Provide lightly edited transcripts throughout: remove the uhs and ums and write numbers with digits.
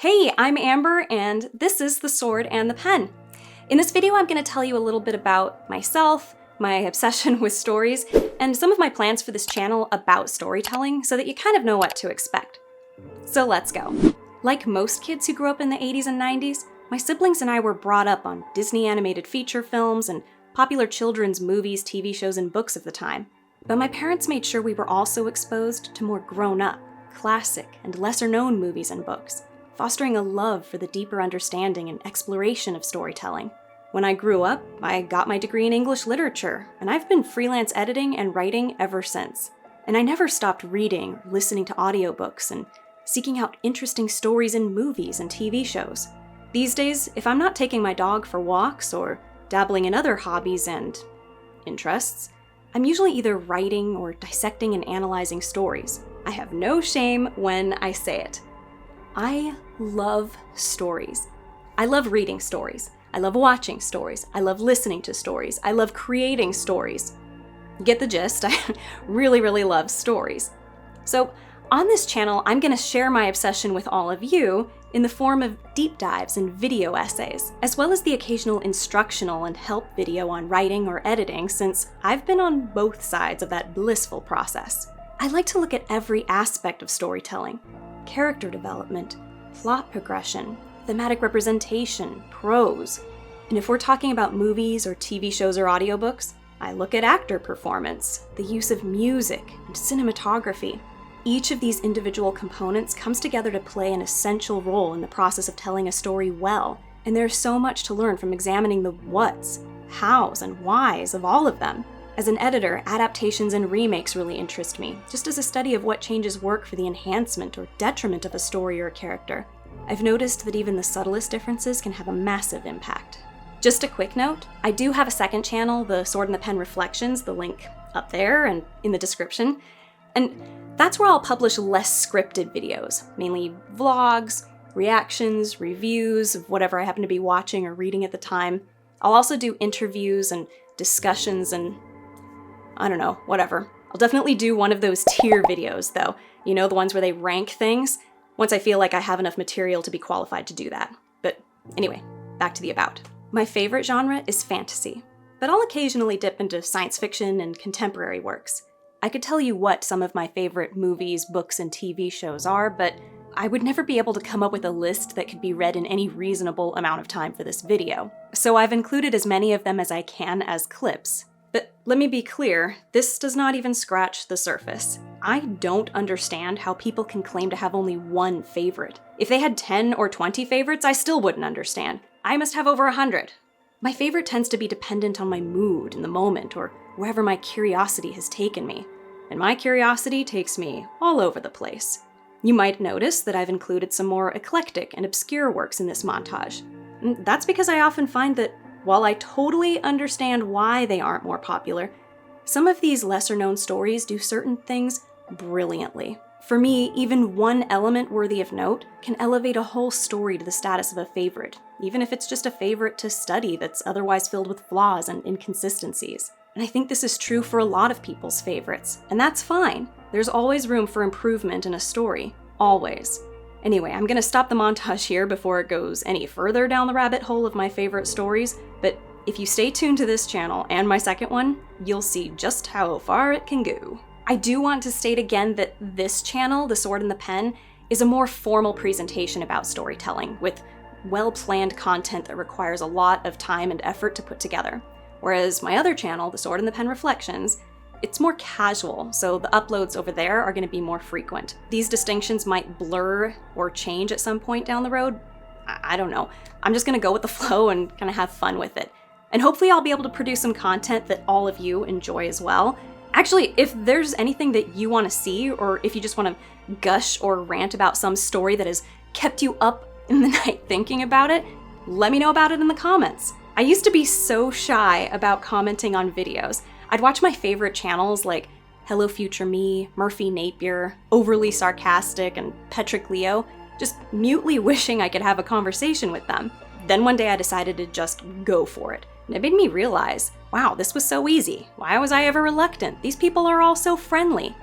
Hey, I'm Amber, and this is The Sword and the Pen. In this video, I'm going to tell you a little bit about myself, my obsession with stories, and some of my plans for this channel about storytelling so that you kind of know what to expect. So let's go. Like most kids who grew up in the 80s and 90s, my siblings and I were brought up on Disney animated feature films and popular children's movies, TV shows, and books of the time. But my parents made sure we were also exposed to more grown-up, classic, and lesser-known movies and books, fostering a love for the deeper understanding and exploration of storytelling. When I grew up, I got my degree in English literature, and I've been freelance editing and writing ever since. And I never stopped reading, listening to audiobooks, and seeking out interesting stories in movies and TV shows. These days, if I'm not taking my dog for walks or dabbling in other hobbies and interests, I'm usually either writing or dissecting and analyzing stories. I have no shame when I say it. I love stories. I love reading stories. I love watching stories. I love listening to stories. I love creating stories. Get the gist? I really love stories. So on this channel, I'm going to share my obsession with all of you in the form of deep dives and video essays, as well as the occasional instructional and help video on writing or editing, since I've been on both sides of that blissful process. I like to look at every aspect of storytelling: character development, plot progression, thematic representation, prose. And if we're talking about movies or TV shows or audiobooks, I look at actor performance, the use of music, and cinematography. Each of these individual components comes together to play an essential role in the process of telling a story well, and there's so much to learn from examining the whats, hows, and whys of all of them. As an editor, adaptations and remakes really interest me, just as a study of what changes work for the enhancement or detriment of a story or a character. I've noticed that even the subtlest differences can have a massive impact. Just a quick note, I do have a second channel, The Sword and the Pen Reflections, the link up there and in the description. And that's where I'll publish less scripted videos, mainly vlogs, reactions, reviews of whatever I happen to be watching or reading at the time. I'll also do interviews and discussions and I don't know, whatever. I'll definitely do one of those tier videos though. You know, the ones where they rank things, once I feel like I have enough material to be qualified to do that. But anyway, back to the about. My favorite genre is fantasy, but I'll occasionally dip into science fiction and contemporary works. I could tell you what some of my favorite movies, books, and TV shows are, but I would never be able to come up with a list that could be read in any reasonable amount of time for this video. So I've included as many of them as I can as clips. But let me be clear, this does not even scratch the surface. I don't understand how people can claim to have only one favorite. If they had 10 or 20 favorites, I still wouldn't understand. I must have over 100. My favorite tends to be dependent on my mood in the moment or wherever my curiosity has taken me. And my curiosity takes me all over the place. You might notice that I've included some more eclectic and obscure works in this montage. And that's because I often find that while I totally understand why they aren't more popular, some of these lesser-known stories do certain things brilliantly. For me, even one element worthy of note can elevate a whole story to the status of a favorite, even if it's just a favorite to study that's otherwise filled with flaws and inconsistencies. And I think this is true for a lot of people's favorites, and that's fine. There's always room for improvement in a story. Always. Anyway, I'm gonna stop the montage here before it goes any further down the rabbit hole of my favorite stories, but if you stay tuned to this channel and my second one, you'll see just how far it can go. I do want to state again that this channel, The Sword and the Pen, is a more formal presentation about storytelling, with well-planned content that requires a lot of time and effort to put together. Whereas my other channel, The Sword and the Pen Reflections, it's more casual, so the uploads over there are going to be more frequent. These distinctions might blur or change at some point down the road. I don't know. I'm just going to go with the flow and kind of have fun with it. And hopefully I'll be able to produce some content that all of you enjoy as well. Actually, if there's anything that you want to see, or if you just want to gush or rant about some story that has kept you up in the night thinking about it, let me know about it in the comments. I used to be so shy about commenting on videos. I'd watch my favorite channels like Hello Future Me, Murphy Napier, Overly Sarcastic, and Petrick Leo, just mutely wishing I could have a conversation with them. Then one day I decided to just go for it. And it made me realize, wow, this was so easy. Why was I ever reluctant? These people are all so friendly.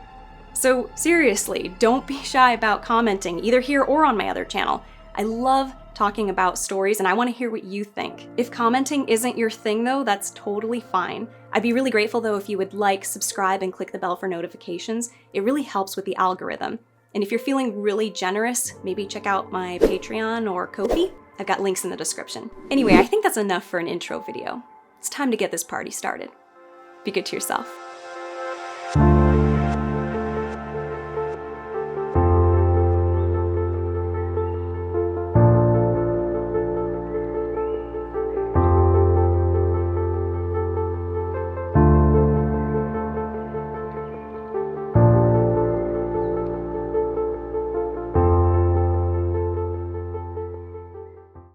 So seriously, don't be shy about commenting, either here or on my other channel. I love talking about stories and I want to hear what you think. If commenting isn't your thing though, that's totally fine. I'd be really grateful though if you would like, subscribe, and click the bell for notifications. It really helps with the algorithm. And if you're feeling really generous, maybe check out my Patreon or Ko-fi. I've got links in the description. Anyway, I think that's enough for an intro video. It's time to get this party started. Be good to yourself.